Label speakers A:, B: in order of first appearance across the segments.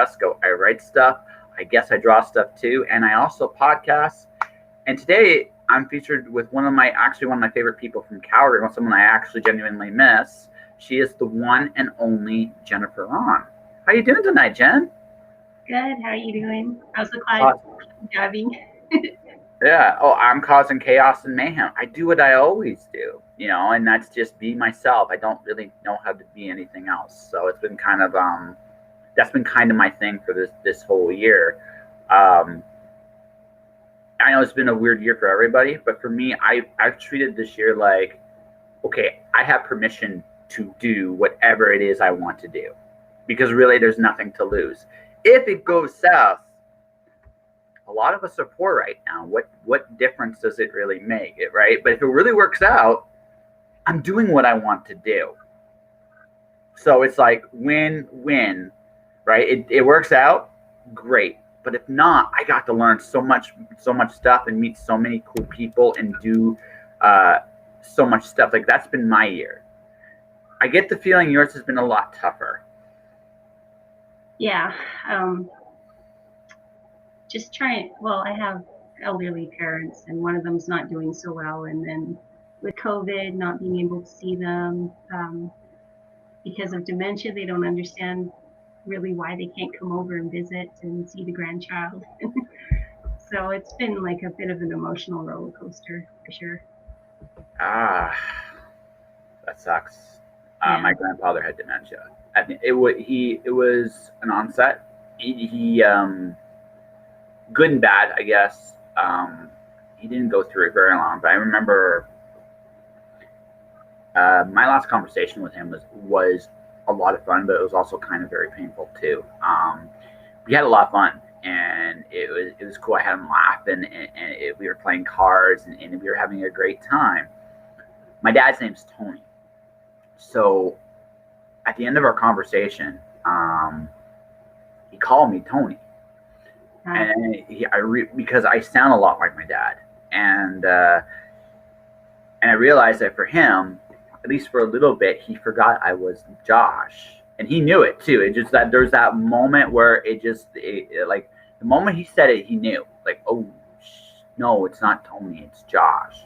A: desk. I write stuff. I guess I draw stuff too, and I also podcast. And today I'm featured with one of my favorite people from Calgary, someone I actually genuinely miss. She is the one and only Jennifer Rahn. How you doing tonight, Jen?
B: Good. How are you doing? How's the climate driving?
A: Yeah. Oh, I'm causing chaos and mayhem. I do what I always do, and that's just be myself. I don't really know how to be anything else. So it's been kind of that's been kind of my thing for this whole year. I know it's been a weird year for everybody, but for me, I've treated this year like, okay, I have permission to do whatever it is I want to do, because really there's nothing to lose. If it goes south, a lot of us are poor right now. What difference does it really make? It right? But if it really works out, I'm doing what I want to do. So it's like win-win, right? It works out, great. But if not, I got to learn so much stuff and meet so many cool people and do so much stuff. Like, that's been my year. I get the feeling yours has been a lot tougher.
B: Yeah. Just trying. Well, I have elderly parents, and one of them's not doing so well. And then with COVID, not being able to see them because of dementia, they don't understand really why they can't come over and visit and see the grandchild. So it's been like a bit of an emotional roller coaster for sure.
A: That sucks. Yeah. My grandfather had dementia. I mean, it was an onset. He good and bad, I guess. He didn't go through it very long, but I remember my last conversation with him was a lot of fun, but it was also kind of very painful too. We had a lot of fun, and it was cool. I had him laughing, and we were playing cards, and we were having a great time. My dad's name's Tony. So at the end of our conversation, he called me Tony. And because I sound a lot like my dad, and I realized that for him, at least for a little bit, he forgot I was Josh, and he knew it too. It just that there's that moment where like the moment he said it, he knew, like, oh no, it's not Tony, it's Josh.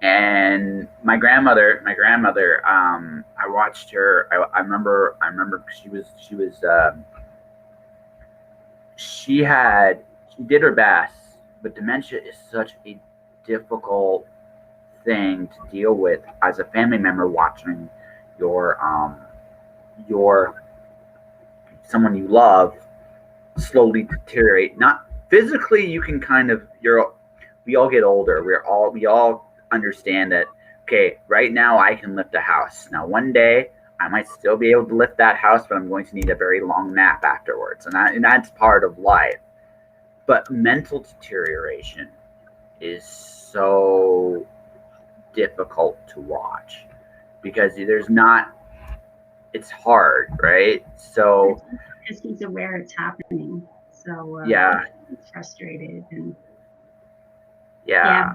A: And my grandmother, I watched her. I remember she did her best, but dementia is such a difficult thing to deal with as a family member, watching your someone you love slowly deteriorate. Not physically, you can kind of we all get older. We all understand that, okay, right now I can lift a house. Now one day I might still be able to lift that house, but I'm going to need a very long nap afterwards. And that's part of life. But mental deterioration is so difficult to watch because it's hard, right? So
B: because he's aware it's happening. So
A: yeah,
B: he's frustrated and
A: yeah.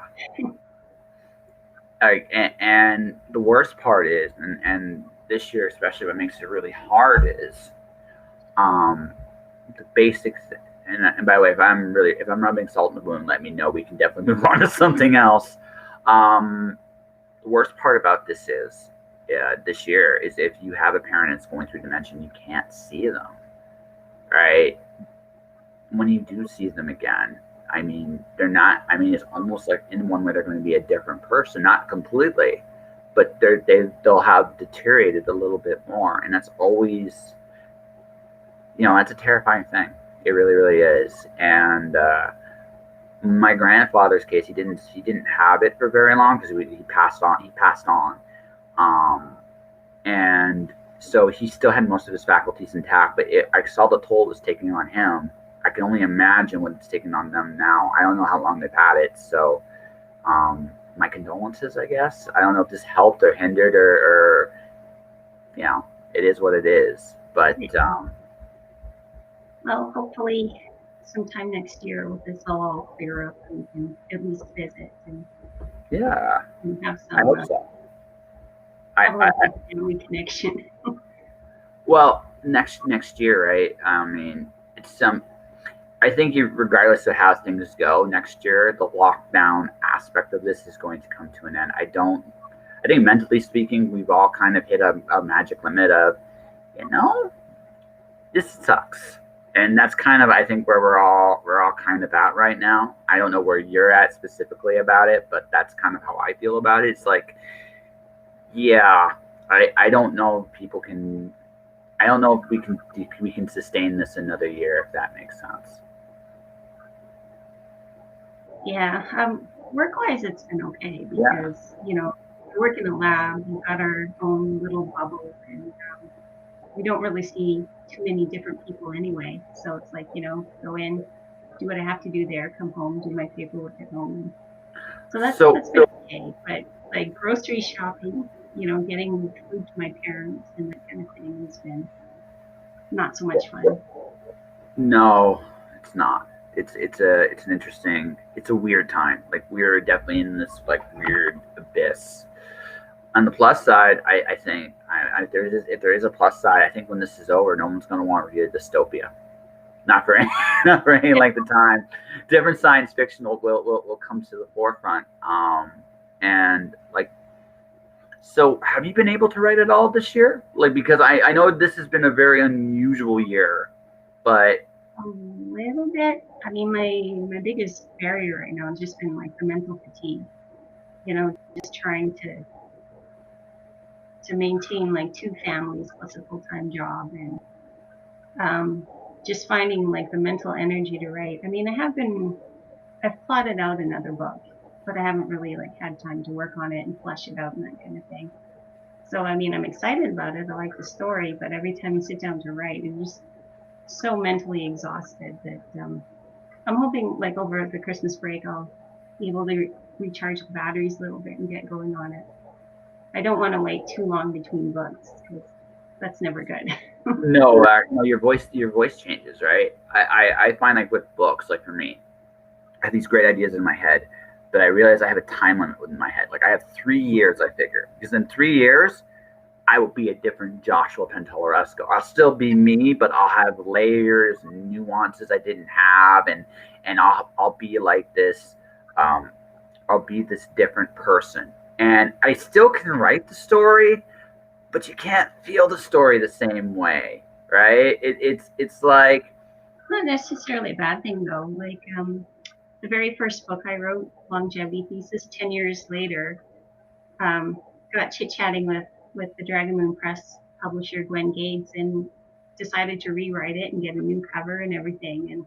A: And the worst part is, and this year especially, what makes it really hard is the basics. And by the way, if I'm rubbing salt in the wound, let me know. We can definitely move on to something else. The worst part about this year is if you have a parent that's going through dementia, you can't see them, right? When you do see them again, I mean, it's almost like in one way they're going to be a different person, not completely, but they'll have deteriorated a little bit more. And that's always, that's a terrifying thing. It really, really is. And my grandfather's case, he didn't have it for very long because he passed on. And so he still had most of his faculties intact, but I saw the toll it was taking on him. I can only imagine what it's taking on them now. I don't know how long they've had it. So my condolences, I guess. I don't know if this helped or hindered or it is what it is. But
B: well, hopefully sometime next year with this all clear up and we can at least visit and have some
A: I hope so.
B: family connection.
A: Well, next year, right? I mean, it's some. I think regardless of how things go next year, the lockdown aspect of this is going to come to an end. I don't. I think mentally speaking, we've all kind of hit a magic limit of, you know, this sucks, and that's kind of I think where we're all kind of at right now. I don't know where you're at specifically about it, but that's kind of how I feel about it. It's like, yeah, I don't know if people can. I don't know if we can sustain this another year, if that makes sense.
B: Yeah. Work-wise, it's been okay
A: Yeah.
B: because, we work in a lab, we've got our own little bubble, and we don't really see too many different people anyway. So it's like, go in, do what I have to do there, come home, do my paperwork at home. So
A: So
B: that's been okay. But like grocery shopping, getting food to my parents and that kind of thing has been not so much fun.
A: no, it's not. It's an interesting. It's a weird time. Like we're definitely in this like weird abyss. On the plus side, I think if there is a plus side, I think when this is over, no one's going to want to read a dystopia. Not for any, not for any length of time. Different science fiction will come to the forefront. And like, so have you been able to write at all this year? Like, because I know this has been a very unusual year, but
B: A little bit. I mean, my biggest barrier right now has just been like the mental fatigue. Just trying to maintain like two families plus a full-time job, and just finding like the mental energy to write. I mean, I've plotted out another book, but I haven't really like had time to work on it and flesh it out and that kind of thing. So I mean, I'm excited about it. I like the story, but every time you sit down to write, you're just so mentally exhausted that I'm hoping like over the Christmas break I'll be able to recharge the batteries a little bit and get going on it. I don't want to wait too long between books because that's never good.
A: no, no, your voice changes, right? I find like with books, like for me, I have these great ideas in my head, but I realize I have a time limit within my head. Like I have 3 years, I figure, because in 3 years I will be a different Joshua Pantalleresco. I'll still be me, but I'll have layers and nuances I didn't have, and I'll be like this. Um, I'll be this different person, and I still can write the story, but you can't feel the story the same way, right? It's like,
B: Not necessarily a bad thing though. Like the very first book I wrote, longevity thesis, 10 years later, um, got chit chatting with the Dragon Moon Press publisher Gwen Gates and decided to rewrite it and get a new cover and everything.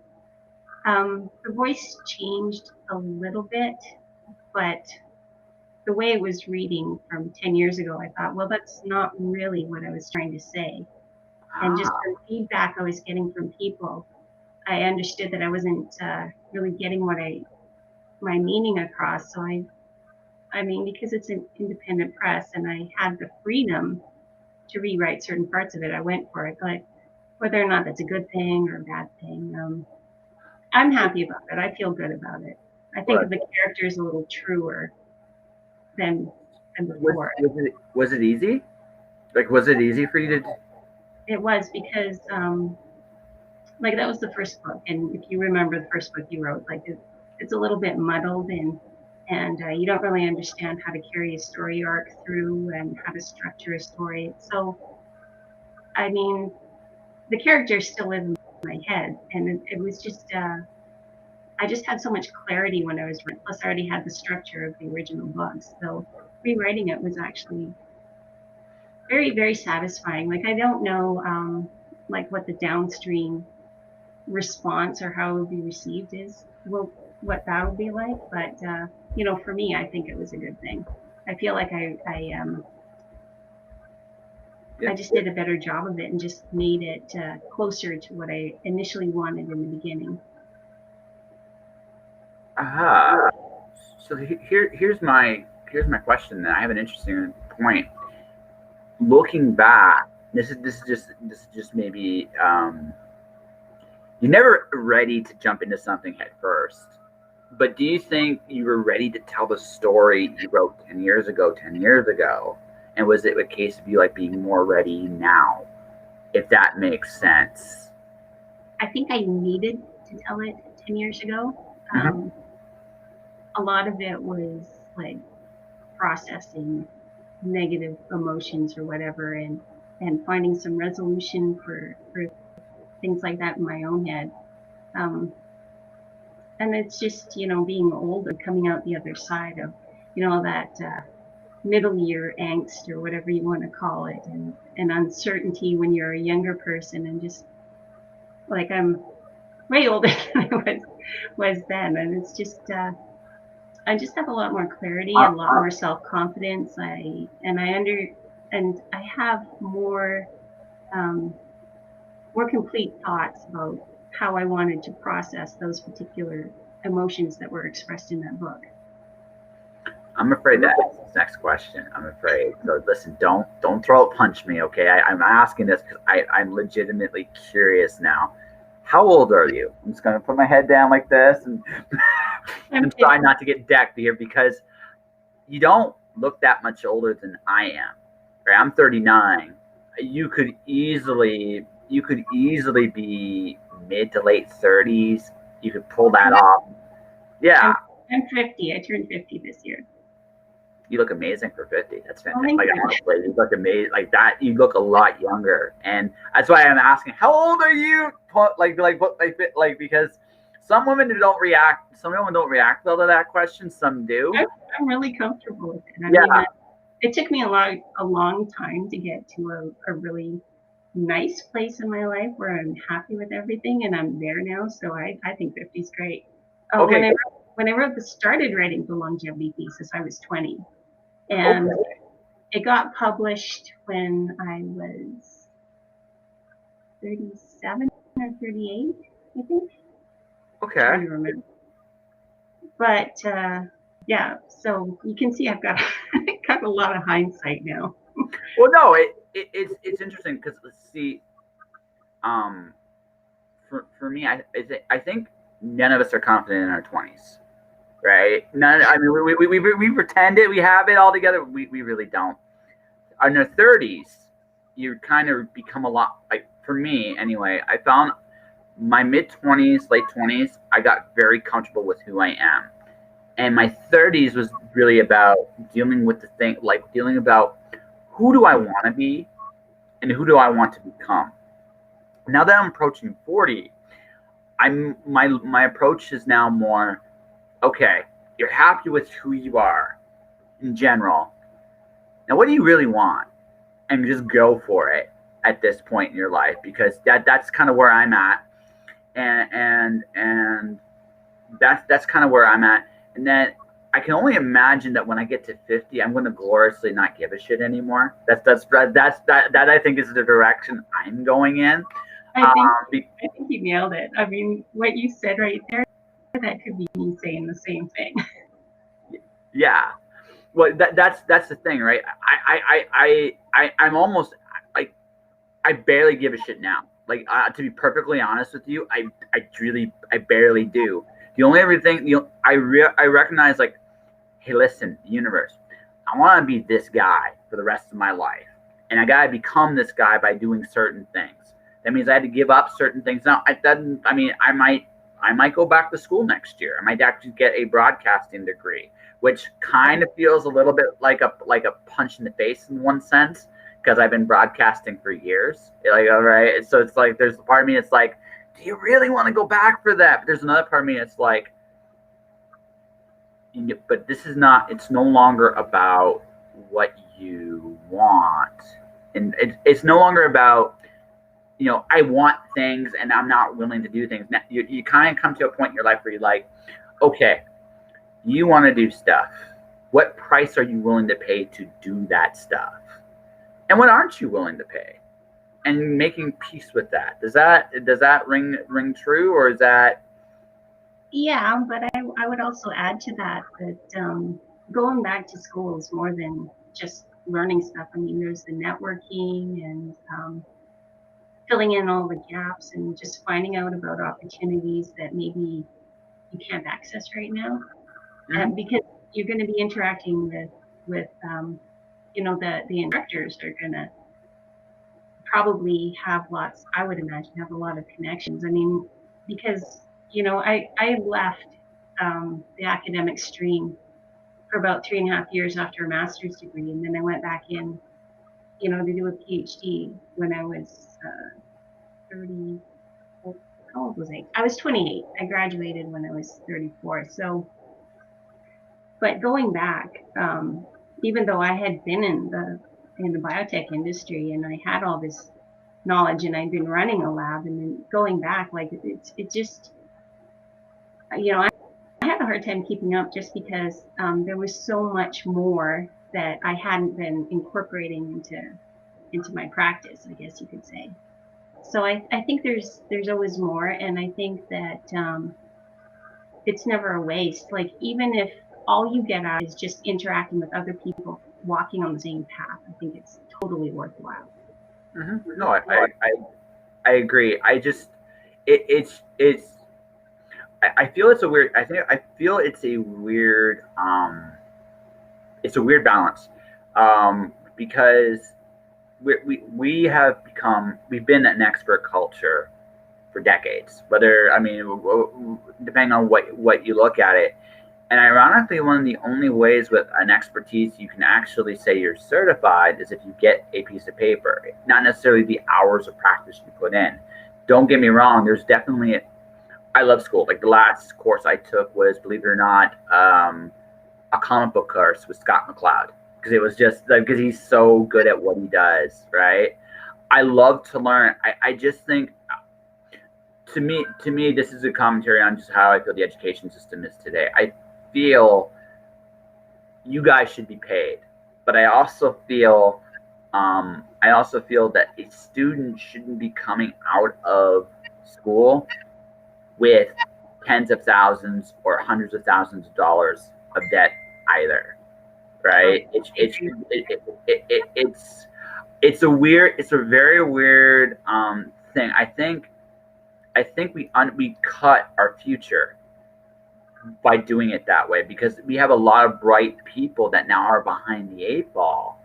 B: And the voice changed a little bit, but the way it was reading from 10 years ago, I thought, well, that's not really what I was trying to say. And just
A: ah,
B: the feedback I was getting from people, I understood that I wasn't really getting my meaning across. So I mean, because it's an independent press and I had the freedom to rewrite certain parts of it, I went for it. But whether or not that's a good thing or a bad thing, I'm happy about it. I feel good about it. I think
A: what
B: the character is a little truer than
A: was
B: before.
A: was it easy? Like, was it easy for you to?
B: It was because like that was the first book, and if you remember the first book you wrote, like it's a little bit muddled and you don't really understand how to carry a story arc through and how to structure a story. So I mean, the character still lives in my head, and it was just I just had so much clarity when I was writing. Plus, I already had the structure of the original book, so rewriting it was actually very, very satisfying. Like I don't know, like what the downstream response or how it would be received is, well, what that would be like. But for me, I think it was a good thing. I feel like
A: Yeah.
B: I just did a better job of it and just made it closer to what I initially wanted in the beginning.
A: Aha. So here's my question. Then I have an interesting point. Looking back, this is just maybe you're never ready to jump into something head first. But do you think you were ready to tell the story you wrote 10 years ago? 10 years ago, and was it a case of you like being more ready now? if that makes sense.
B: I think I needed to tell it 10 years ago.
A: Mm-hmm.
B: A lot of it was like processing negative emotions or whatever, and finding some resolution for things like that in my own head. Um, and it's just, being old and coming out the other side of, that middle year angst or whatever you want to call it, and uncertainty when you're a younger person, and just like I'm way older than I was then, and it's just I just have a lot more clarity, a lot more self confidence. I have more complete thoughts about how I wanted to process those particular emotions that were expressed in that book.
A: I'm afraid that's the next question. I'm afraid. So listen, don't throw it, punch me, okay? I'm asking this because I'm legitimately curious now. How old are you? I'm just gonna put my head down like this and and try not to get decked here, because you don't look that much older than I am. Right? I'm 39. You could easily be mid to late 30s. You could pull that off. Yeah.
B: I'm 50. I turned 50 this year.
A: You look amazing for 50. That's fantastic. Like, honestly, you look amazing. Like that, you look a lot younger, and that's why I'm asking, how old are you? Because some women don't react well to that question. Some do.
B: I'm really comfortable with it. I mean, it took me a long time to get to a really nice place in my life where I'm happy with everything, and I'm there now. So I think 50 is great.
A: Okay.
B: When I started writing the longevity thesis, I was 20. And it got published when I was 37 or 38, I think.
A: Okay.
B: I'm trying to remember. But yeah, so you can see I've got a lot of hindsight now.
A: Well, no, it's interesting because, let's see, for me, I think none of us are confident in our 20s. Right? None. I mean, we pretend it. We have it all together. We really don't. In our 30s, you kind of become a lot. Like, for me, anyway, I found my mid 20s, late 20s, I got very comfortable with who I am, and my 30s was really about dealing with the thing, like dealing about who do I want to be, and who do I want to become. Now that I'm approaching 40, my approach is now more, okay, you're happy with who you are in general. Now, what do you really want? And just go for it at this point in your life, because that's kind of where I'm at, and that's kind of where I'm at. And then I can only imagine that when I get to 50, I'm going to gloriously not give a shit anymore. That I think is the direction I'm going in.
B: I think you nailed it. I mean, what you said right there, that could be me saying the same thing.
A: Yeah. Well, that's the thing, right? I'm almost like, I barely give a shit now. Like, to be perfectly honest with you, I barely do. The only everything I recognize, like, hey, listen, universe, I want to be this guy for the rest of my life, and I gotta become this guy by doing certain things. That means I had to give up certain things. Now, I might go back to school next year. I might actually get a broadcasting degree, which kind of feels a little bit like a punch in the face in one sense, because I've been broadcasting for years. Like, all right, so it's like, there's a part of me that's like, do you really want to go back for that? But there's another part of me that's like, but this is not. It's no longer about what you want, and it's no longer about, I want things and I'm not willing to do things. Now, you kind of come to a point in your life where you're like, okay, you want to do stuff. What price are you willing to pay to do that stuff? And what aren't you willing to pay? And making peace with that. Does that ring true, or is that?
B: Yeah, but I would also add to that going back to school is more than just learning stuff. I mean, there's the networking and filling in all the gaps and just finding out about opportunities that maybe you can't access right now.
A: Mm-hmm.
B: Because you're going to be interacting with the instructors are going to probably have lots, I would imagine, have a lot of connections. I mean, because, I left the academic stream for about 3.5 years after a master's degree, and then I went back in, to do a PhD when I was 30. How old was I? I was 28. I graduated when I was 34. So, but going back, even though I had been in the biotech industry and I had all this knowledge and I'd been running a lab, and then going back, like it just, I had a hard time keeping up just because there was so much more that I hadn't been incorporating into my practice, I guess you could say. So I think there's always more, and I think that it's never a waste. Like, even if all you get out is just interacting with other people walking on the same path, I think it's totally worthwhile.
A: Mm-hmm. No, I agree. I just it's I feel it's a weird. I feel it's a weird balance, because we've been an expert culture for decades. Whether, I mean, depending on what you look at it, and ironically, one of the only ways with an expertise you can actually say you're certified is if you get a piece of paper, not necessarily the hours of practice you put in. Don't get me wrong. There's definitely I love school. Like, the last course I took was, believe it or not, a comic book course with Scott McCloud, because it was just like, because he's so good at what he does, right? I love to learn. I just think, to me, this is a commentary on just how I feel the education system is today. I feel you guys should be paid, but I also feel that a student shouldn't be coming out of school with tens of thousands or hundreds of thousands of dollars of debt either, right? It's a very weird thing. I think we cut our future by doing it that way, because we have a lot of bright people that now are behind the eight ball,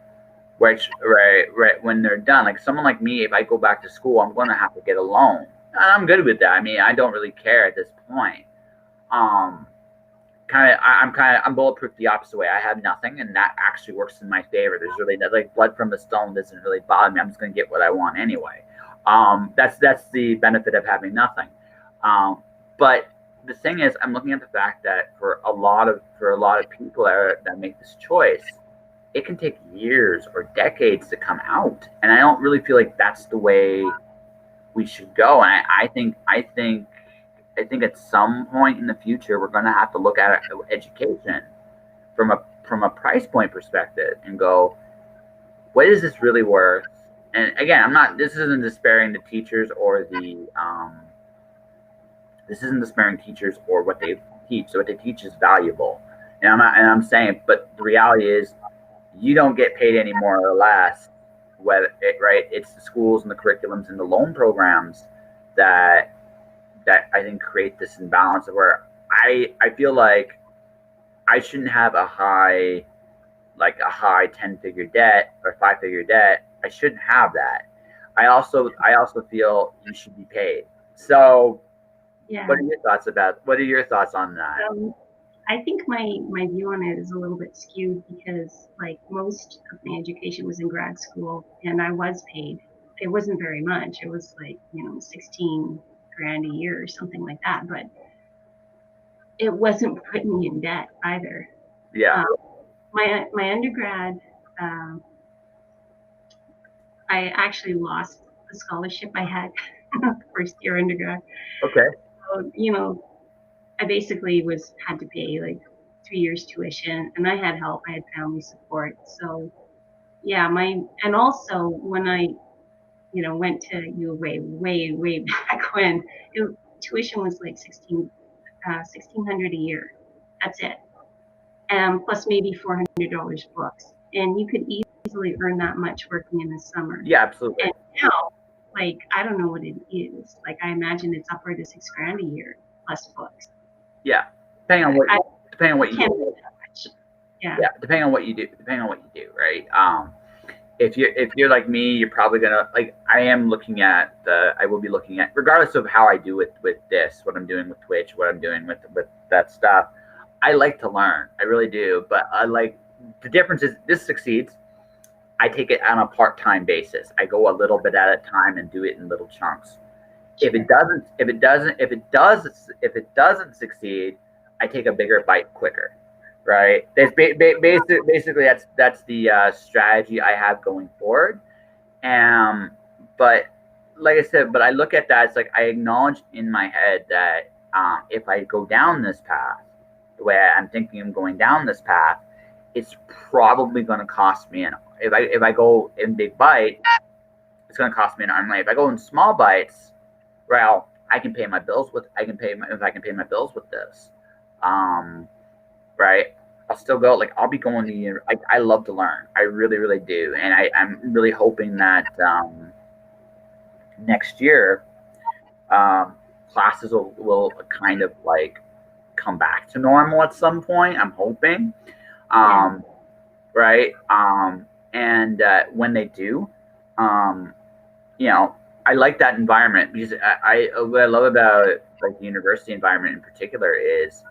A: which right when they're done. Like, someone like me, if I go back to school, I'm going to have to get a loan. I'm good with that. I mean, I don't really care at this point. I'm bulletproof the opposite way. I have nothing, and that actually works in my favor. There's really, like, blood from a stone doesn't really bother me. I'm just going to get what I want anyway. That's the benefit of having nothing. But the thing is, I'm looking at the fact that for a lot of people that make this choice, it can take years or decades to come out, and I don't really feel like that's the way we should go. And I think at some point in the future, we're going to have to look at education from a price point perspective and go, what is this really worth? And again, this isn't disparaging the teachers or what they teach. So what they teach is valuable, and I'm saying, but the reality is, you don't get paid any more or less. It's the schools and the curriculums and the loan programs that I think create this imbalance, of where I feel like I shouldn't have a high 10-figure debt or 5-figure debt. I shouldn't have that. I also feel you should be paid. So, yeah. What are your thoughts on that?
B: I think my view on it is a little bit skewed, because, like, most of my education was in grad school, and I was paid. It wasn't very much. It was like, 16 grand a year or something like that, but it wasn't putting me in debt either.
A: Yeah.
B: My undergrad, I actually lost the scholarship I had first year undergrad.
A: Okay.
B: So, I basically had to pay like 3 years tuition, and I had help. I had family support. So yeah, and also when I, went to U of A way back when, tuition was like $1,600 a year. That's it. Plus maybe $400 books. And you could easily earn that much working in the summer.
A: Yeah, absolutely.
B: And now, like, I don't know what it is. Like, I imagine it's upward of $6 grand a year plus books.
A: Yeah, depending on what you do.
B: Yeah.
A: Yeah, depending on what you do, right? if you're like me, you're probably gonna like. I will be looking at, regardless of how I do with this, what I'm doing with Twitch, what I'm doing with that stuff. I like to learn, I really do. But I like the difference is this succeeds. I take it on a part-time basis. I go a little bit at a time and do it in little chunks. If it doesn't succeed, I take a bigger bite quicker, right? Basically that's the strategy I have going forward. Um, but like I said, but I look at that. It's like I acknowledge in my head that if I go down this path, the way I'm thinking I'm going down this path, it's probably going to cost me. And if I go in big bites, it's going to cost me an arm and leg. If I go in small bites, well, I can pay my bills with. If I can pay my bills with this, um, right? I'll still go. Like I'll be going to. I love to learn. I really, really do, and I'm really hoping that next year classes will kind of like come back to normal at some point. I'm hoping,
B: Yeah.
A: right? And when they do, um, you know, I like that environment because what I love about like the university environment in particular is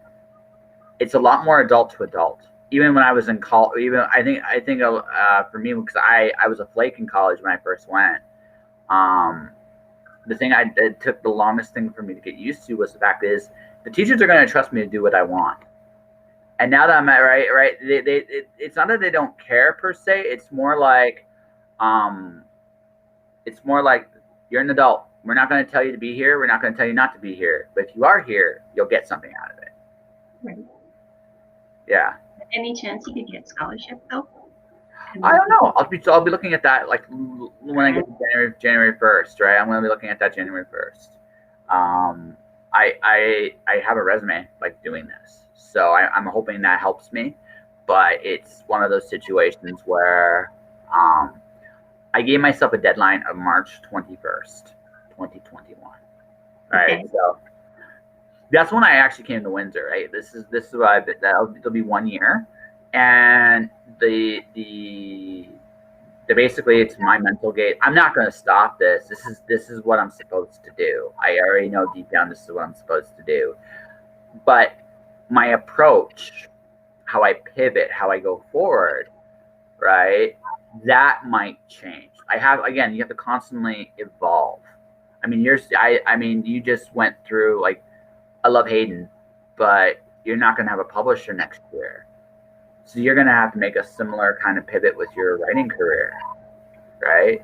A: it's a lot more adult to adult. Even when I was in college, even I think for me because I was a flake in college when I first went. Um, the thing it took the longest thing for me to get used to was the fact is the teachers are going to trust me to do what I want. And now that I'm at right, it's not that they don't care per se. Um, it's more like you're an adult. We're not going to tell you to be here. We're not going to tell you not to be here. But if you are here, you'll get something out of it.
B: Right.
A: Yeah.
B: Any chance you could get scholarship though?
A: I don't know. I'll be looking at that like when I get to January 1st, right? I'm going to be looking at that January 1st. I have a resume like doing this, so I'm hoping that helps me. But it's one of those situations where I gave myself a deadline of March 21st, 2021. Right,
B: Okay.
A: so that's when I actually came to Windsor. Right, this is what it'll be 1 year, and the basically it's my mental gate. I'm not going to stop this. This is what I'm supposed to do. I already know deep down this is what I'm supposed to do. But my approach, how I pivot, how I go forward, right? That might change. You have to constantly evolve. I mean, you just went through like I love Hayden, but you're not going to have a publisher next year. So you're going to have to make a similar kind of pivot with your writing career, right?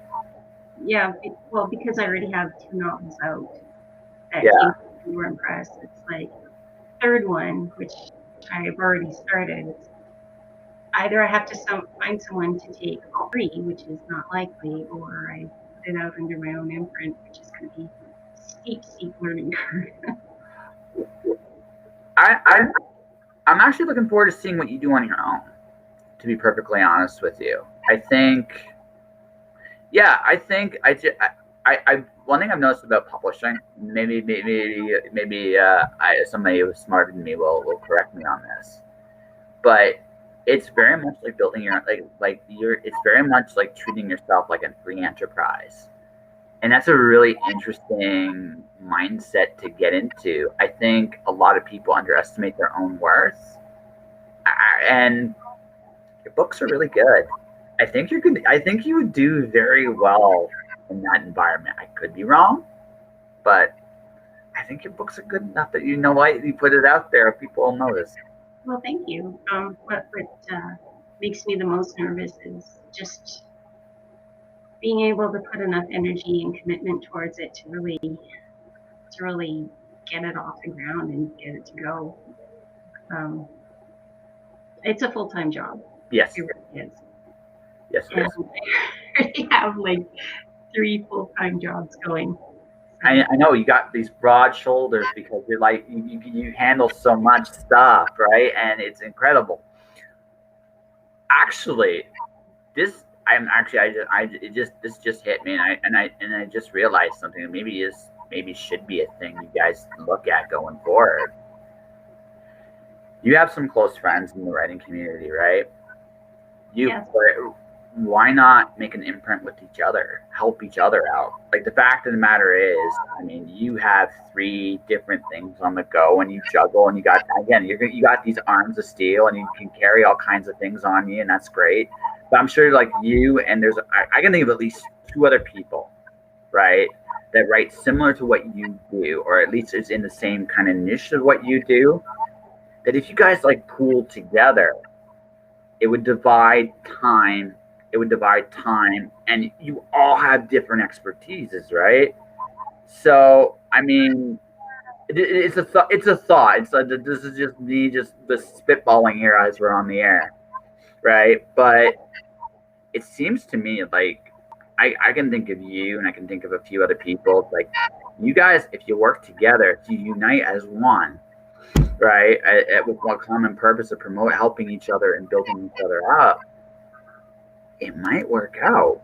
B: Yeah. Well, because I already have 2 novels out that
A: Yeah.
B: came from Press. It's like third one, which I've already started. It's either I have to find someone to take all three, which is not likely, or I put it out under my own imprint, which is going to be steep learning curve.
A: I I'm actually looking forward to seeing what you do on your own. To be perfectly honest with you, I think, yeah, I think I one thing I've noticed about publishing, maybe somebody who's smarter than me will correct me on this, but it's very much like building your it's very much like treating yourself like a free enterprise. And that's a really interesting mindset to get into. I think a lot of people underestimate their own worth. And your books are really good. I think you're good. I think you would do very well in that environment. I could be wrong, but I think your books are good enough that you know why you put it out there. People will notice.
B: Well, thank you. What makes me the most nervous is just being able to put enough energy and commitment towards it to really get it off the ground and get it to go. It's a full-time job.
A: Yes.
B: It really is.
A: Yes, it
B: And
A: is.
B: I already have like 3 full-time jobs going.
A: I know you got these broad shoulders because you're like you handle so much stuff, right? And it's incredible. Actually, this I'm actually this just hit me, and I just realized something that maybe should be a thing you guys look at going forward. You have some close friends in the writing community, right? You
B: Yes.
A: why not make an imprint with each other, help each other out? Like, the fact of the matter is, I mean, you have 3 different things on the go, and you juggle, and you got, again, you got these arms of steel, and you can carry all kinds of things on you, and that's great. But I'm sure, like, you and I can think of at least 2 other people, right, that write similar to what you do, or at least is in the same kind of niche of what you do. That if you guys like pooled together, it would divide time. It would divide time, and you all have different expertises, right? So, I mean, it's a it's a thought. It's like, this is just me, just the spitballing here as we're on the air, right? But it seems to me like I can think of you, and I can think of a few other people. It's like, you guys, if you work together, if you unite as one, right, with one common purpose of promote helping each other and building each other up, it might work out.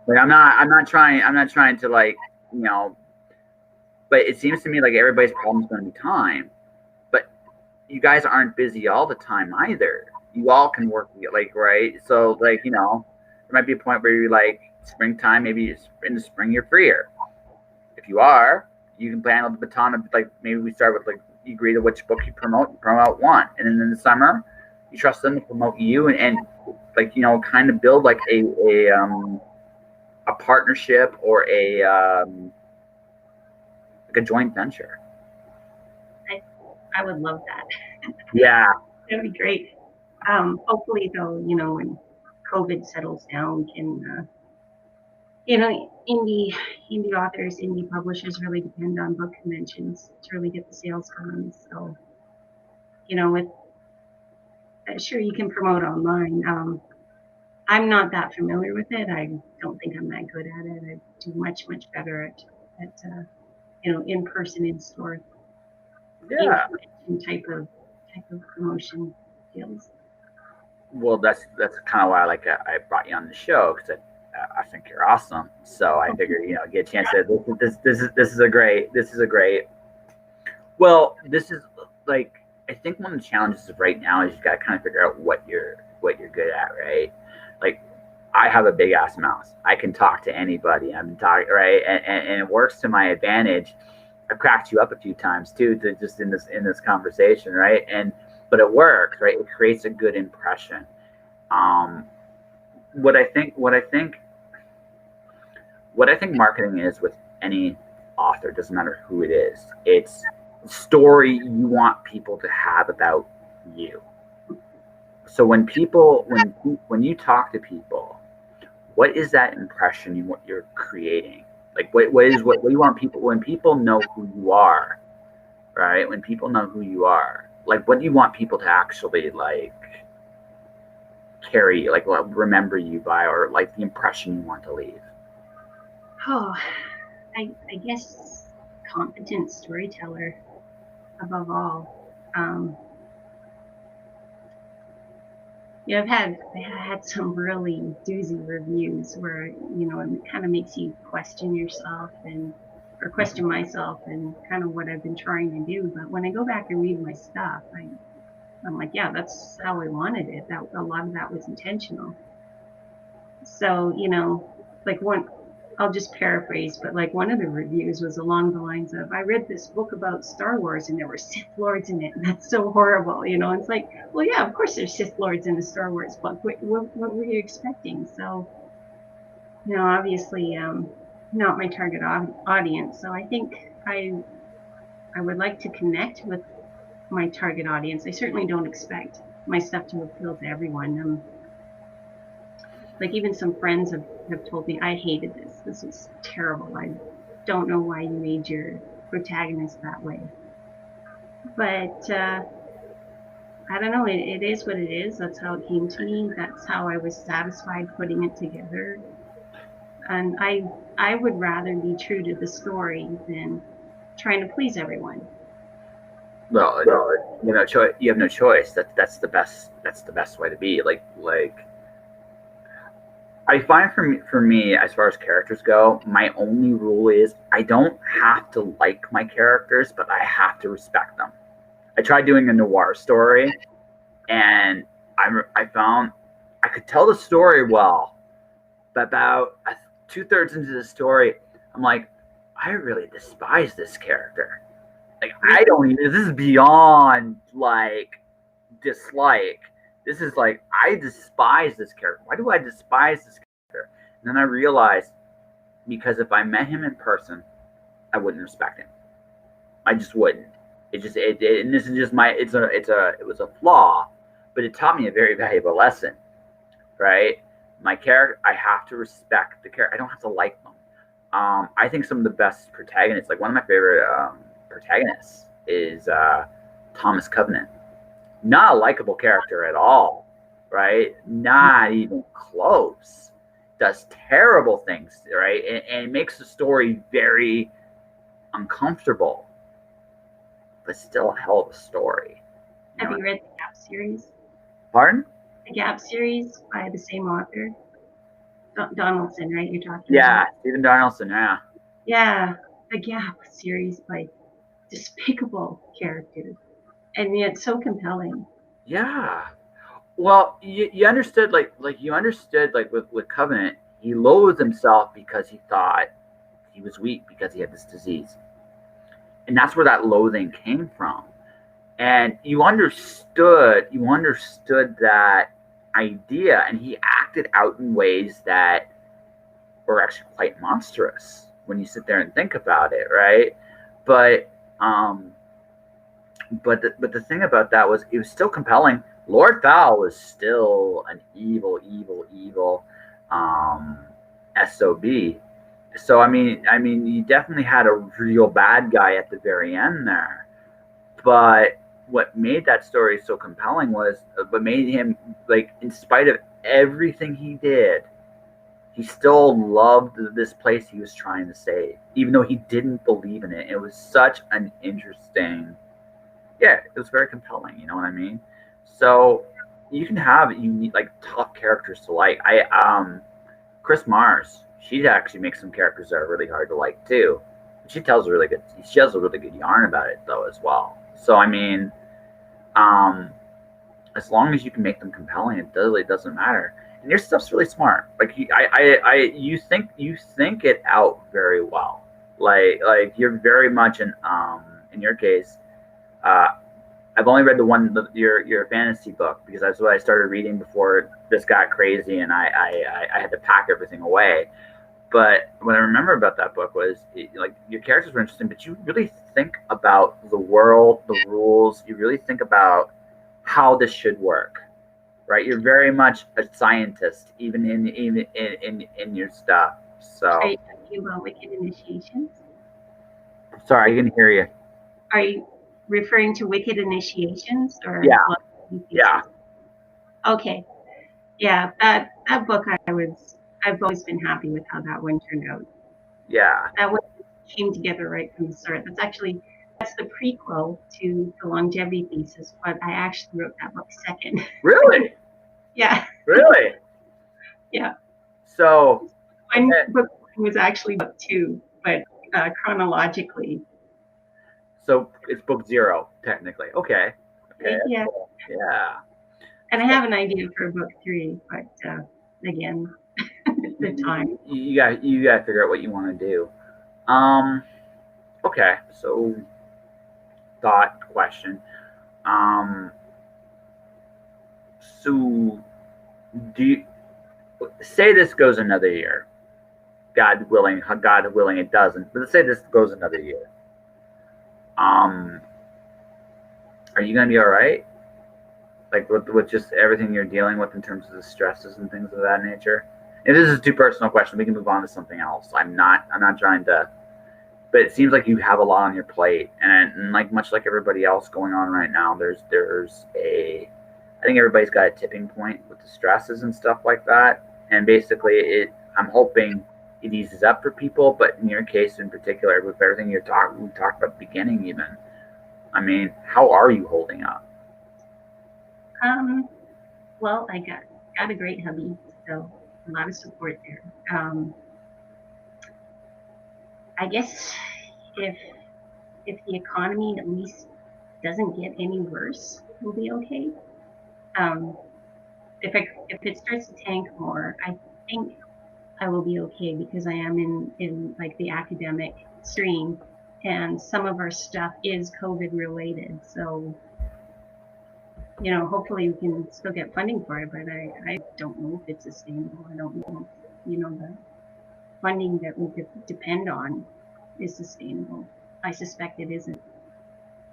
A: Like, I'm not trying to, like, you know, but it seems to me like everybody's problem is going to be time. But you guys aren't busy all the time either. You all can work, like, right. So, like, there might be a point where you're like, springtime, maybe in the spring you're freer. If you are, you can plan on the baton of, like, maybe we start with, like, you agree to which book you promote one, and then in the summer you trust them to promote you, and like, kind of build like a partnership, or like a joint venture.
B: I would love that.
A: Yeah.
B: That'd be great. Hopefully, though, when COVID settles down, can indie authors, indie publishers really depend on book conventions to really get the sales going. So, with sure, you can promote online. I'm not that familiar with it. I don't think I'm that good at it. I do much better at in person, in store,
A: Yeah.
B: type of promotion deals.
A: Well, that's kind of why I brought you on the show, because I think you're awesome. So I figured, get a chance to this is a great. Well, this is, like, I think one of the challenges of right now is you got to kind of figure out what you're good at, right? Like, I have a big ass mouth. I can talk to anybody. I'm talking, right, and it works to my advantage. I've cracked you up a few times too, to just in this conversation, right? But it works, right? It creates a good impression. What I think marketing is with any author, doesn't matter who it is. It's a story you want people to have about you. So when you talk to people, what is that impression in what you're creating? Like, what do you want people, when people know who you are, right? When people know who you are, like, what do you want people to actually, like, carry, like, remember you by, or like the impression you want to leave?
B: Oh, I guess competent storyteller above all. I've had some really doozy reviews where, it kind of makes you question yourself, or question myself, and kind of what I've been trying to do. But when I go back and read my stuff, I'm like, yeah, that's how I wanted it. That a lot of that was intentional. So, like, I'll just paraphrase, but like, one of the reviews was along the lines of, I read this book about Star Wars and there were Sith Lords in it, and that's so horrible. It's like, well, yeah, of course there's Sith Lords in a Star Wars book. What were you expecting? So, obviously, not my target audience. So I think I would like to connect with my target audience. I certainly don't expect my stuff to appeal to everyone. Like, even some friends have told me, I hated this. This is terrible. I don't know why you made your protagonist that way. But I don't know. It is what it is. That's how it came to me. That's how I was satisfied putting it together. And I would rather be true to the story than trying to please everyone.
A: Well, you have no choice. That's the best way to be. Like, I find, for me, as far as characters go, my only rule is I don't have to like my characters, but I have to respect them. I tried doing a noir story, and I found I could tell the story well, But about 2/3 into the story, I'm like, I really despise this character. Like, I don't even. This is beyond like dislike. This is like, I despise this character. Why do I despise this character? And then I realized, because if I met him in person, I wouldn't respect him. I just wouldn't. And this is just my. It was a flaw, but it taught me a very valuable lesson. Right? My character, I have to respect the character. I don't have to like them. I think some of the best protagonists, like one of my favorite protagonists, is Thomas Covenant. Not a likable character at all, right? Not even close. Does terrible things, right? And it makes the story very uncomfortable, but still a hell of a story.
B: Have you read the Gap series?
A: Pardon?
B: The Gap series by the same author, Donaldson, right? You're talking
A: Yeah,
B: about?
A: Stephen Donaldson. Yeah.
B: Yeah, the Gap series, like despicable characters, and yet so compelling.
A: Yeah. Well, you understood, you understood, like with Covenant, he loathed himself because he thought he was weak because he had this disease, and that's where that loathing came from. And you understood that idea, and he acted out in ways that were actually quite monstrous when you sit there and think about it, right? But um, but the thing about that was, it was still compelling. Lord Thal was still an evil um, sob. So I mean, you definitely had a real bad guy at the very end there. But what made that story so compelling was, what made him, like, in spite of everything he did, he still loved this place he was trying to save, even though he didn't believe in it. It was such an interesting, yeah, it was very compelling. You know what I mean? So you can have unique, like, tough characters to like. Chris Mars, she actually makes some characters that are really hard to like too. She tells a really good. She has a really good yarn about it though as well. So I mean, um, as long as you can make them compelling, it doesn't matter. And your stuff's really smart. Like, you think it out very well. Like you're very much in your case. Uh, I've only read your fantasy book, because that's what I started reading before this got crazy, and I had to pack everything away. But what I remember about that book was, like, your characters were interesting, but you really think about the world, the rules. You really think about how this should work, right? You're very much a scientist, even in your stuff.
B: Are
A: So
B: you talking about Wicked Initiations?
A: sorry, I can hear you.
B: Are you referring to Wicked Initiations or
A: Yeah,
B: Lost
A: yeah,
B: Pieces? Okay, yeah, that book I've always been happy with how that one turned out.
A: yeah.
B: That one came together right from the start. That's the prequel to the Longevity Thesis, but I actually wrote that book second.
A: Really,
B: Yeah,
A: really.
B: yeah.
A: So, okay.
B: Book one was actually book two, but chronologically.
A: So it's book zero, technically. Okay. Okay.
B: Yeah,
A: Cool. Yeah.
B: and I have an idea for book three, but again, the time.
A: You got to figure out what you want to do. Um. Okay. So, thought question. Um. So, do you say this goes another year? God willing, it doesn't. But let's say this goes another year. Um. Are you gonna be all right? Like, with just everything you're dealing with in terms of the stresses and things of that nature. If this is too personal question, we can move on to something else. I'm not trying to, but it seems like you have a lot on your plate, and like, much like everybody else going on right now, there's a, I think everybody's got a tipping point with the stresses and stuff like that. And basically, I'm hoping it eases up for people, but in your case in particular, with everything we talked about at the beginning, even, I mean, how are you holding up?
B: Well, I got a great hubby, so a lot of support there. I guess if the economy at least doesn't get any worse, we'll be okay. If it starts to tank more, I think I will be okay because I am in like the academic stream, and some of our stuff is COVID related. So, hopefully we can still get funding for it, but I don't know if it's sustainable. I don't know if, the funding that we depend on is sustainable. I suspect it isn't.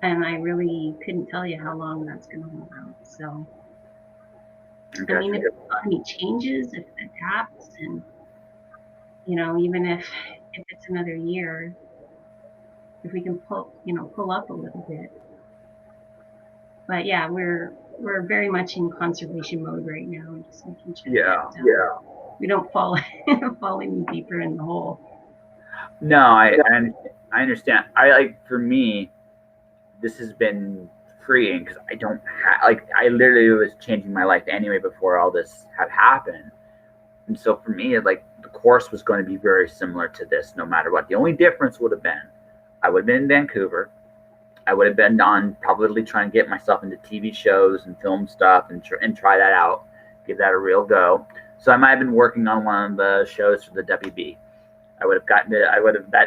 B: And I really couldn't tell you how long that's going to hold out. So, I mean, if the economy changes, if it adapts, and, even if it's another year, if we can pull up a little bit. But yeah, we're very much in conservation mode right now, just making sure that we don't fall any deeper in the hole.
A: No, I understand. For me, this has been freeing because I don't I literally was changing my life anyway before all this had happened. And so for me, the course was going to be very similar to this no matter what. The only difference would have been I would have been in Vancouver. I would have been on probably trying to get myself into TV shows and film stuff and try that out, give that a real go. So I might have been working on one of the shows for the WB. I would have gotten it.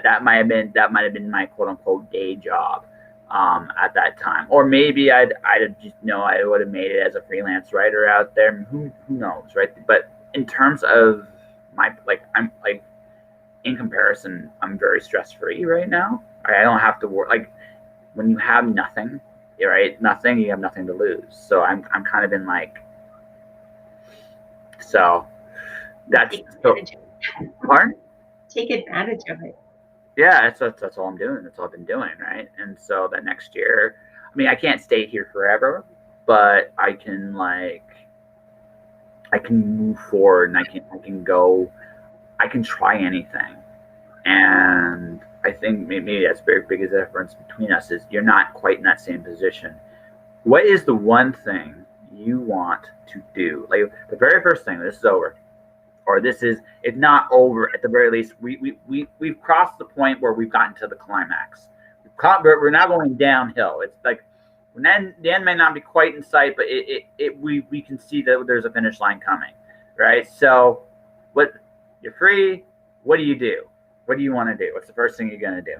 A: That might have been my quote unquote day job at that time, or maybe I would have made it as a freelance writer out there. Who knows, right? But in terms of I'm in comparison, I'm very stress free right now. I don't have to work when you have nothing, right? Nothing, you have nothing to lose. So I'm kind of in so that's pardon?
B: Take advantage of it.
A: Yeah, that's all I'm doing. That's all I've been doing, right? And so that next year, I mean, I can't stay here forever, but I can I can move forward and I can try anything. And I think maybe that's very big a difference between us is you're not quite in that same position. What is the one thing you want to do? The very first thing, this is over, or this is, if not over, at the very least, we've crossed the point where we've gotten to the climax. We're now going downhill. It's the end may not be quite in sight, but we can see that there's a finish line coming, right? So, you're free. What do you do? What do you want to do? What's the first thing you're gonna do?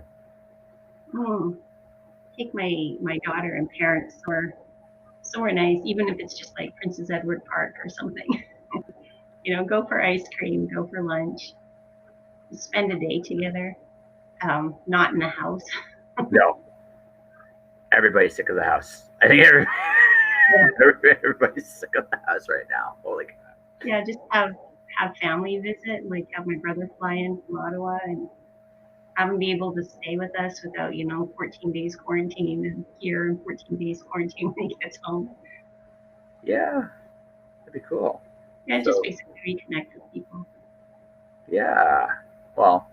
B: Take my daughter and parents somewhere nice, even if it's just like Princess Edward Park or something. Go for ice cream, go for lunch, spend a day together. Not in the house.
A: No, everybody's sick of the house. I think everybody's sick of the house right now. Holy cow.
B: Yeah, just have family visit, have my brother fly in from Ottawa and have him be able to stay with us without, 14 days quarantine and here and 14 days quarantine when he gets home.
A: Yeah, that'd be cool.
B: Yeah, just basically reconnect with people.
A: Yeah, well,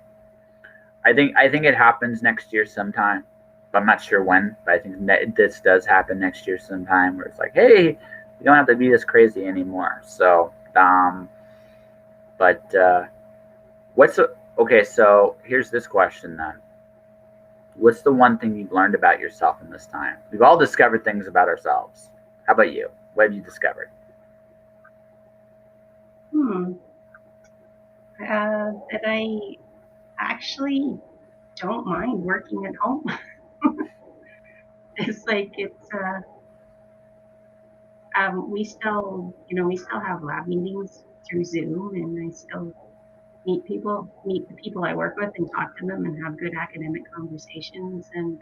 A: I think it happens next year sometime. I'm not sure when, but I think this does happen next year sometime where it's hey, you don't have to be this crazy anymore. So, okay, so here's this question then. What's the one thing you've learned about yourself in this time? We've all discovered things about ourselves. How about you? What have you discovered?
B: That I actually don't mind working at home. It's we still have lab meetings through Zoom, and I still meet the people I work with and talk to them and have good academic conversations. And,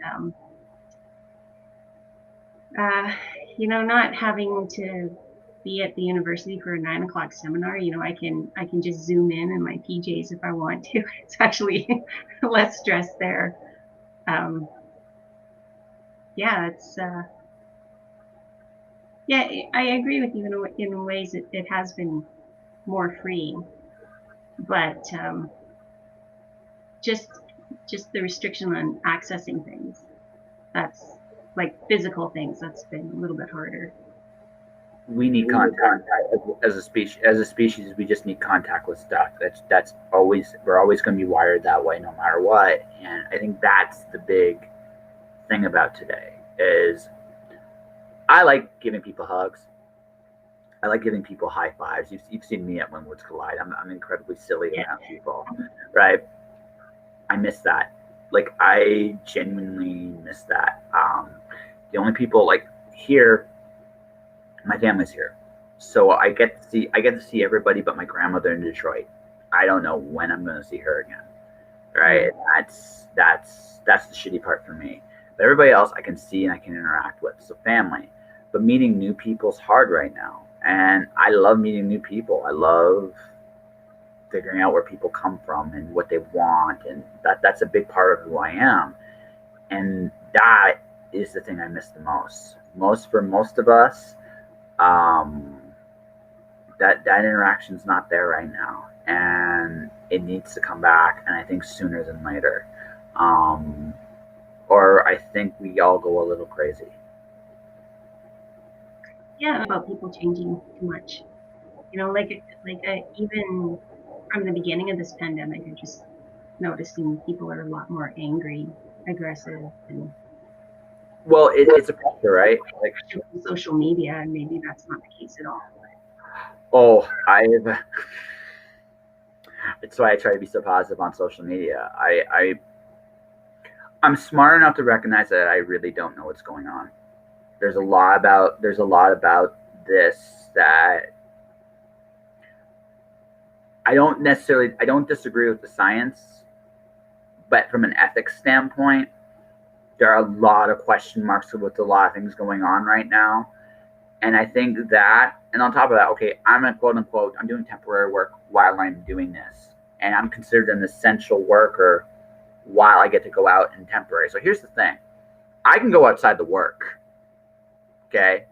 B: not having to be at the university for a 9 o'clock seminar, I can just Zoom in my PJs if I want to. It's actually less stress there. I agree with you in ways it has been more free, but just the restriction on accessing things, that's physical things, that's been a little bit harder.
A: We need contact as a species. We just need contact with stuff. We're always going to be wired that way no matter what. And I think that's the big thing about today is I like giving people hugs. I like giving people high fives. You've seen me at When Worlds Collide. I'm incredibly silly
B: Yeah.
A: around people, right? I miss that. Like I genuinely miss that. The only people like here, my family's here, so I get to see everybody but my grandmother in Detroit. I don't know when I'm going to see her again, right?
B: Mm.
A: That's the shitty part for me. But everybody else I can see and I can interact with. So family, but meeting new people's hard right now, and I love meeting new people. I love figuring out where people come from and what they want, and that's a big part of who I am. And that is the thing I miss the most. Most for most of us, um, that interaction's not there right now, and it needs to come back. And I think sooner than later, um, or I think we all go a little crazy.
B: Yeah, about people changing too much. Even from the beginning of this pandemic, I just noticing people are a lot more angry, aggressive, and
A: Well, it's a pressure, right? Like,
B: social media, and maybe that's not the case at all.
A: oh, I've. It's why I try to be so positive on social media. I'm smart enough to recognize that I really don't know what's going on. There's a lot about this that I don't disagree with the science, but from an ethics standpoint, there are a lot of question marks with a lot of things going on right now. And I think that, and on top of that, okay, I'm a quote unquote, I'm doing temporary work while I'm doing this. And I'm considered an essential worker while I get to go out and temporary. So here's the thing, I can go outside to work, okay?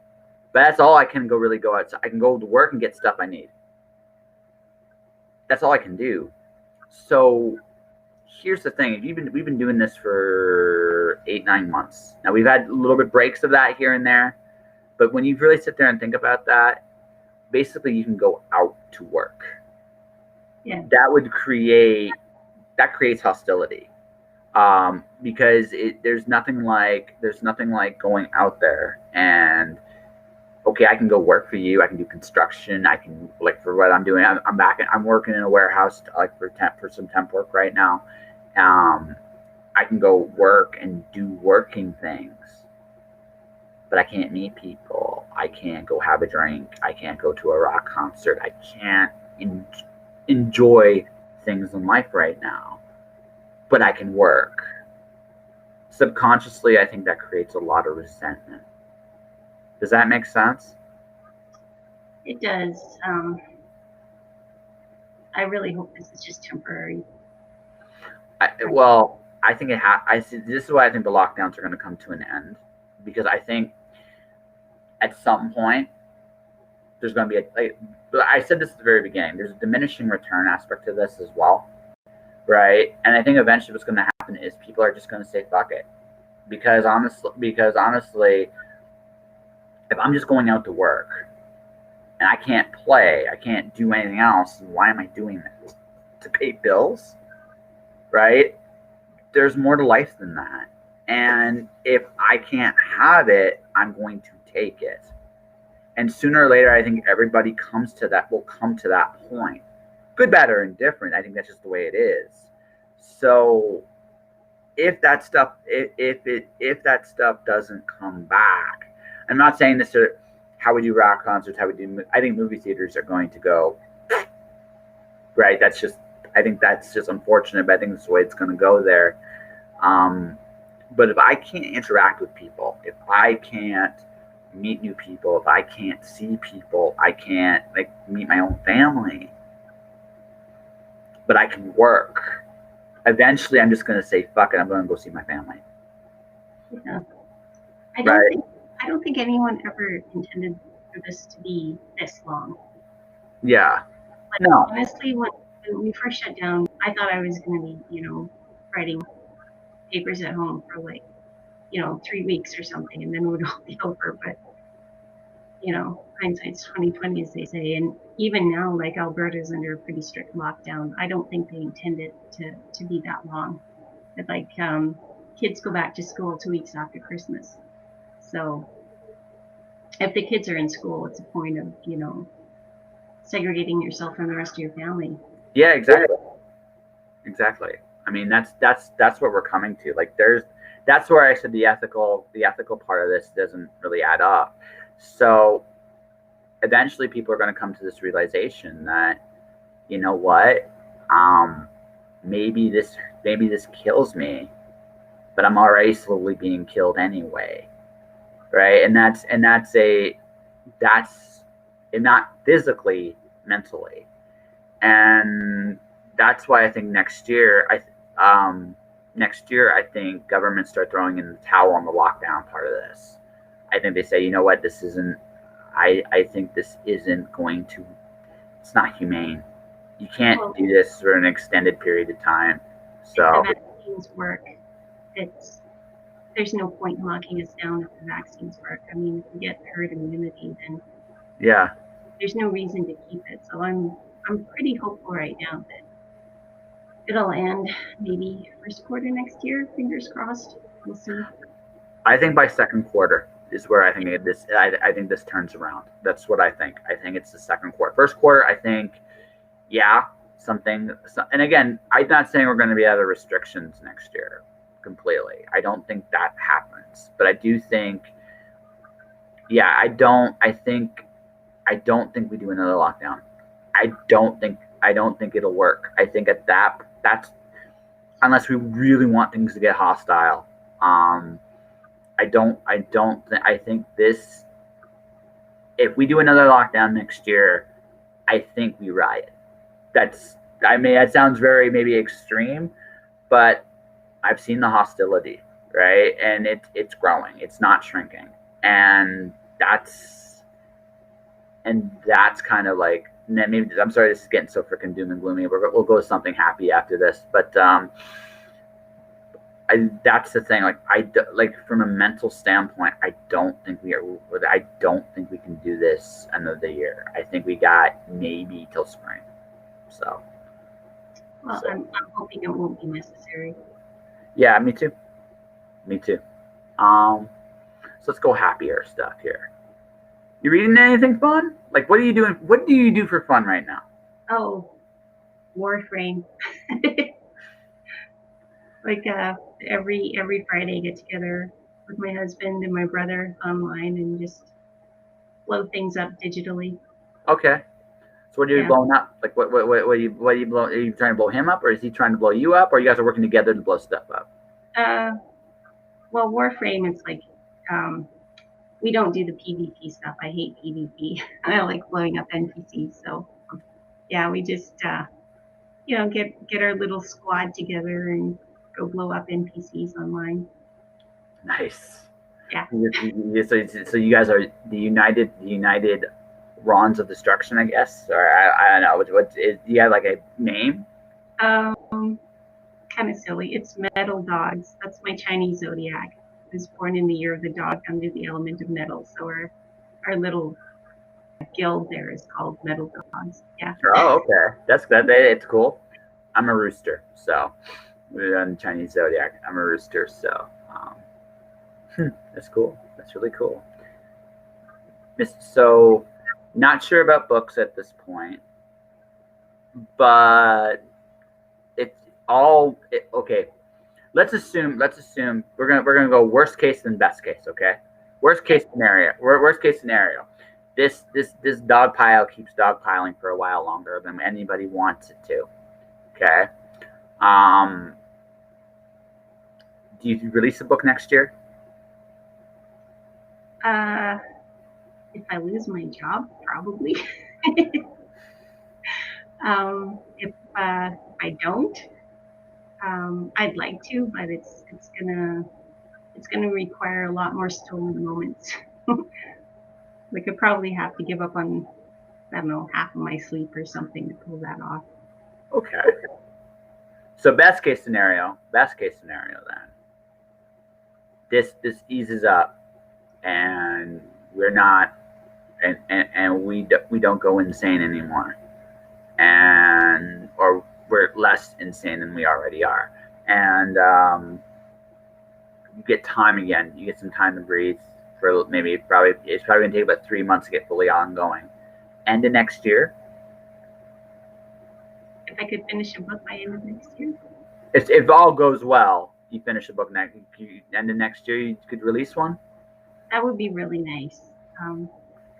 A: But that's all I can go really go outside. I can go to work and get stuff I need. That's all I can do. So here's the thing: we've been doing this for 8 9 months now. We've had a little bit breaks of that here and there, but when you really sit there and think about that, basically you can go out to work.
B: Yeah.
A: That creates hostility, because there's nothing like going out there and okay, I can go work for you. I can do construction. I can like for what I'm doing. I'm back. I'm working in a warehouse like for some temp work right now. Um, I can go work and do working things, but I can't meet people. I can't go have a drink. I can't go to a rock concert. I can't enjoy things in life right now, but I can work. Subconsciously, I think that creates a lot of resentment. Does that make sense?
B: It does. I really hope this is just temporary.
A: I think I see. This is why I think the lockdowns are going to come to an end, because I think at some point there's going to be I said this at the very beginning. There's a diminishing return aspect to this as well, right? And I think eventually what's going to happen is people are just going to say fuck it, because honestly, if I'm just going out to work and I can't play, I can't do anything else, why am I doing this? To pay bills, right? There's more to life than that. And if I can't have it, I'm going to take it. And sooner or later, I think everybody will come to that point. Good, bad, or indifferent. I think that's just the way it is. So if that stuff, if that stuff doesn't come back, I'm not saying this to how we do rock concerts, how we do. I think movie theaters are going to go right. I think that's just unfortunate, but I think that's the way it's going to go there. But if I can't interact with people, if I can't meet new people, if I can't see people, I can't like meet my own family, but I can work. Eventually, I'm just going to say fuck it. I'm going to go see my family.
B: Yeah.
A: Right?
B: I don't think anyone ever intended for this to be this long.
A: Yeah.
B: Like,
A: No.
B: honestly, when we first shut down, I thought I was going to be, writing papers at home for 3 weeks or something, and then it would all be over. But hindsight's 2020, as they say. And even now, like Alberta's under a pretty strict lockdown. I don't think they intended to be that long. But kids go back to school 2 weeks after Christmas, so if the kids are in school, it's a point of, segregating yourself from the rest of your family.
A: Yeah, exactly. Exactly. I mean, that's what we're coming to. Like, that's where I said the ethical part of this doesn't really add up. So eventually, people are going to come to this realization that, you know what, um, maybe this kills me, but I'm already slowly being killed anyway, right? That's and not physically, mentally. And that's why I think next year I think governments start throwing in the towel on the lockdown part of this. I think they say, you know what, this isn't. I think this isn't going to. It's not humane. You can't
B: Well,
A: do this for an extended period of time.
B: if the
A: So
B: vaccines work, it's there's no point in locking us down if the vaccines work. I mean, if we get herd immunity, then
A: yeah,
B: there's no reason to keep it. So I'm pretty hopeful right now that it'll end maybe first quarter next year. Fingers crossed. We'll see.
A: I think by second quarter is where I think I think this turns around. That's what I think. I think it's the second quarter. First quarter, I think, yeah, something. And again, I'm not saying we're going to be out of restrictions next year completely. I don't think that happens, but I do think, yeah, I don't think we do another lockdown. I don't think it'll work. I think that's unless we really want things to get hostile. Um, I think this, if we do another lockdown next year, I think we riot. That's, I mean, that sounds very maybe extreme, but I've seen the hostility, right? And it's growing. It's not shrinking. And that's kind of like, maybe, I'm sorry, this is getting so freaking doom and gloomy. We'll go with something happy after this, but that's the thing. Like from a mental standpoint, I don't think we are. I don't think we can do this another year. I think we got maybe till spring. So.
B: Well,
A: So
B: I'm hoping it won't be necessary.
A: yeah, me too. Me too. Um, so let's go happier stuff here. You reading anything fun? Like, what are you doing? What do you do for fun right now?
B: Oh, Warframe. Like every Friday, I get together with my husband and my brother online and just blow things up digitally.
A: Okay. So what are you
B: Yeah.
A: blowing up? Like, what are you blowing? Are you trying to blow him up, or is he trying to blow you up, or you guys are working together to blow stuff up?
B: Uh, well, Warframe, it's like we don't do the PvP stuff. I hate PvP. I like blowing up NPCs. So yeah, we just get our little squad together and go blow up NPCs online.
A: Nice.
B: Yeah.
A: So you guys are the United Rawns of Destruction, I guess, or I don't know. Do you have like a name?
B: Um, Kind of silly. It's metal dogs. That's my Chinese zodiac. I was born in the year of the dog under the element of metal. So our little guild there is called Metal Dogs. Yeah.
A: Oh, okay. That's good. It's cool. I'm a rooster, so we're on Chinese zodiac. I'm a rooster, so that's cool. That's really cool. So, not sure about books at this point, but it's okay. Let's assume we're gonna go worst case than best case. Okay, worst case scenario. Worst case scenario. This dog pile keeps dog piling for a while longer than anybody wants it to. Okay. Um, do you release a book next year?
B: Uh, if I lose my job, probably. If I don't, I'd like to, but it's gonna require a lot more stolen moments. Like I probably have to give up on, I don't know, half of my sleep or something to pull that off.
A: Okay. So best case scenario then. This eases up, and we're not, and we don't go insane anymore, and or we're less insane than we already are, and you get time again. You get some time to breathe. for maybe it's probably gonna take about 3 months to get fully ongoing. End of next year.
B: If I could finish a book by end of next year.
A: If all goes well, you finish a book end of next year. You could release one.
B: That would be really nice.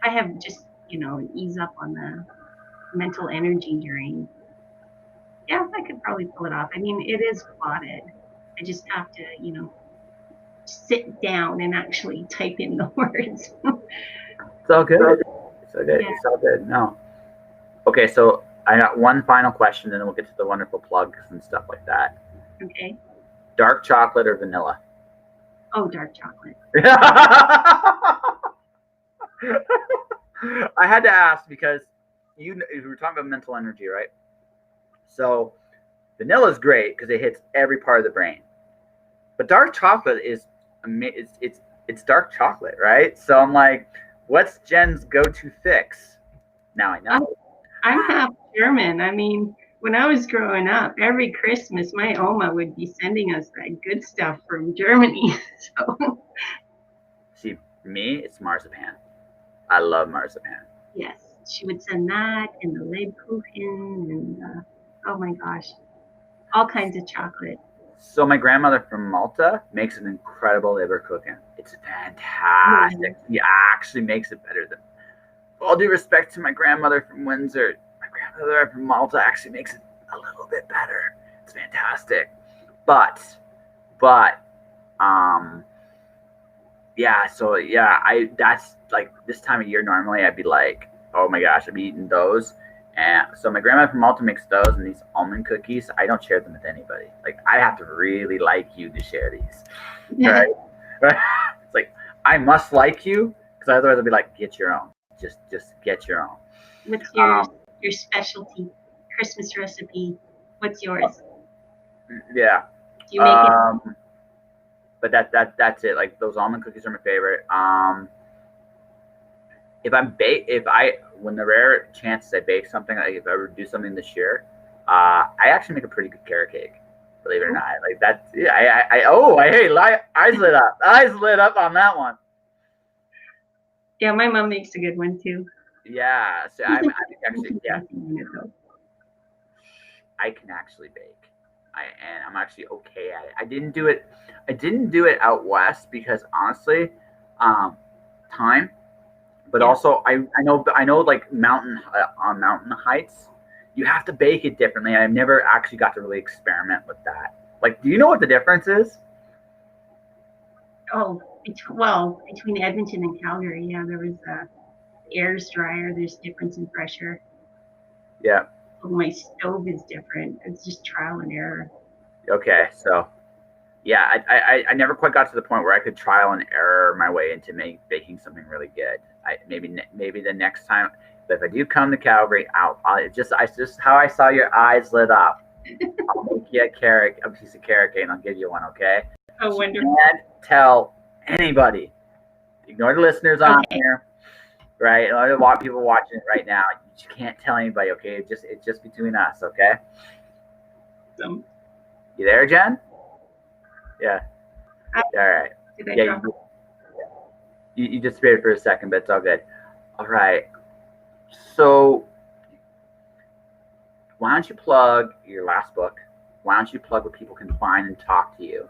B: I have just ease up on the mental energy drain. Yeah, I could probably pull it off. I mean, it is plotted. I just have to, sit down and actually type in the words.
A: It's all good. It's all good. Yeah. It's all good. No. Okay, so I got one final question, and then we'll get to the wonderful plugs and stuff like that.
B: Okay.
A: Dark chocolate or vanilla?
B: Oh, dark chocolate.
A: I had to ask because we were talking about mental energy, right? So vanilla is great because it hits every part of the brain, but dark chocolate is it's dark chocolate, right? So I'm like, what's Jen's go-to fix? Now I know.
B: I'm half German. I mean, when I was growing up, every Christmas my Oma would be sending us that good stuff from Germany. So
A: see, for me, it's marzipan. I love marzipan.
B: Yes, she would send that and the Lebkuchen and oh my gosh, all kinds of chocolate.
A: So my grandmother from Malta makes an incredible Leberkuchen. It's fantastic. She actually makes it better than. All due respect to my grandmother from Windsor, my grandmother from Malta actually makes it a little bit better. It's fantastic, but yeah. So yeah, that's like this time of year. Normally, I'd be like, oh my gosh, I'm eating those. And so my grandma from Malta makes those and these almond cookies. I don't share them with anybody. Like I have to really like you to share these, right? It's like I must like you because otherwise I'll be like, get your own. Just get your own.
B: What's your specialty Christmas recipe? What's yours?
A: Yeah.
B: Do you make it?
A: But that's it. Like those almond cookies are my favorite. When the rare chances I bake something, like if I ever do something this year, I actually make a pretty good carrot cake. Believe it or not, like that. Yeah, eyes lit up. Eyes lit up on that one.
B: Yeah, my mom makes a good one too.
A: Yeah, so I can actually bake. And I'm actually okay at it. I didn't do it out west because honestly, time. But also, I know like mountain heights, you have to bake it differently. I've never actually got to really experiment with that. Like, do you know what the difference is?
B: Oh, between Edmonton and Calgary, yeah, there was air's drier. There's difference in pressure.
A: Yeah.
B: My stove is different. It's just trial and error.
A: Okay, so yeah, I never quite got to the point where I could trial and error my way into baking something really good. Maybe the next time, but if I do come to Calgary, I just how I saw your eyes lit up. I'll make you a piece of carrot cake, and I'll give you one. Okay.
B: Oh, wonderful!
A: You can't tell anybody. Ignore the listeners on here, right? Ignore the people watching it right now. You can't tell anybody. Okay, it's just between us. Okay. You there, Jen? Yeah. All right. Yeah. You disappeared for a second, but it's all good. All right. So why don't you plug your last book? Why don't you plug where people can find and talk to you?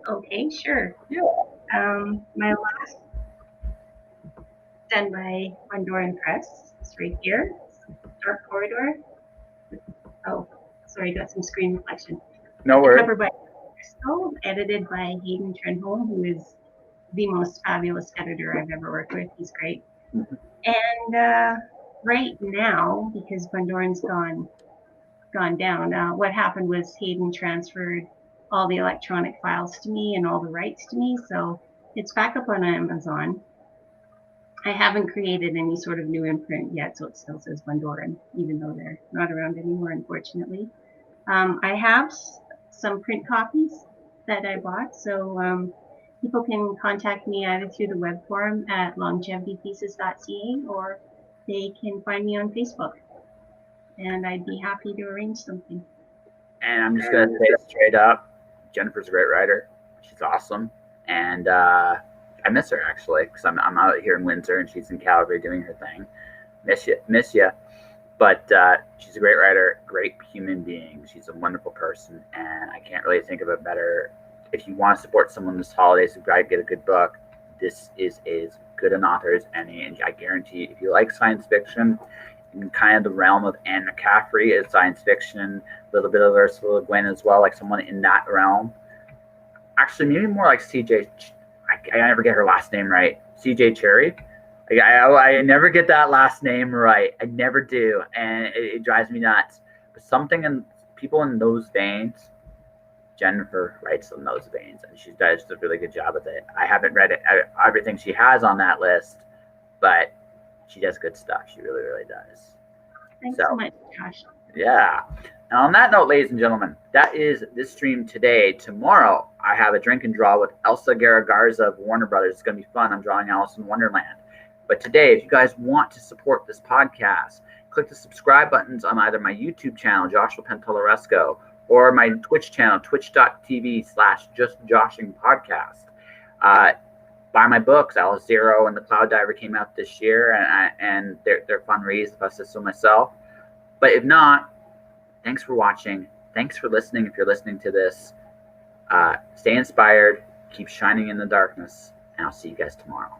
B: Okay, sure.
A: Yeah.
B: My last done by Honduran Press. It's right here. Dark Corridor. Oh, sorry, got some screen reflection.
A: No worries.
B: Cover by Crystal, edited by Hayden Trenholm, who is the most fabulous editor I've ever worked with. He's great. Mm-hmm. And right now, because Honduran's gone down, what happened was Hayden transferred all the electronic files to me and all the rights to me, so it's back up on Amazon. I haven't created any sort of new imprint yet, so it still says Honduran, even though they're not around anymore, unfortunately. I have some print copies that I bought, so people can contact me either through the web forum at longevitypieces.ca or they can find me on Facebook, and I'd be happy to arrange something.
A: And I'm just going to say straight up, Jennifer's a great writer. She's awesome. and I miss her actually because I'm out here in Windsor and she's in Calgary doing her thing. Miss you. But she's a great writer, great human being. She's a wonderful person, and I can't really think of a better. If you want to support someone this holidays, you've got to get a good book. This is as good an author as any, and I guarantee if you like science fiction, in kind of the realm of Anne McCaffrey is science fiction, a little bit of Ursula Le Guin as well, like someone in that realm. Actually, maybe more like CJ. I never get her last name right. CJ Cherry. I never get that last name right. I never do, and it drives me nuts. But something in people in those veins, Jennifer writes in those veins, and she does a really good job with it. I haven't read everything she has on that list, but she does good stuff. She really, really does.
B: Thanks so much, Josh.
A: Yeah. And on that note, ladies and gentlemen, that is this stream today. Tomorrow, I have a drink and draw with Elsa Garagarza of Warner Brothers. It's going to be fun. I'm drawing Alice in Wonderland. But today, if you guys want to support this podcast, click the subscribe buttons on either my YouTube channel, Joshua Pantellaresco, or my Twitch channel, twitch.tv/JustJoshingPodcast. Buy my books. Alice Zero and The Cloud Diver came out this year, and they're fun reads if I say so myself. But if not, thanks for watching. Thanks for listening if you're listening to this. Stay inspired. Keep shining in the darkness. And I'll see you guys tomorrow.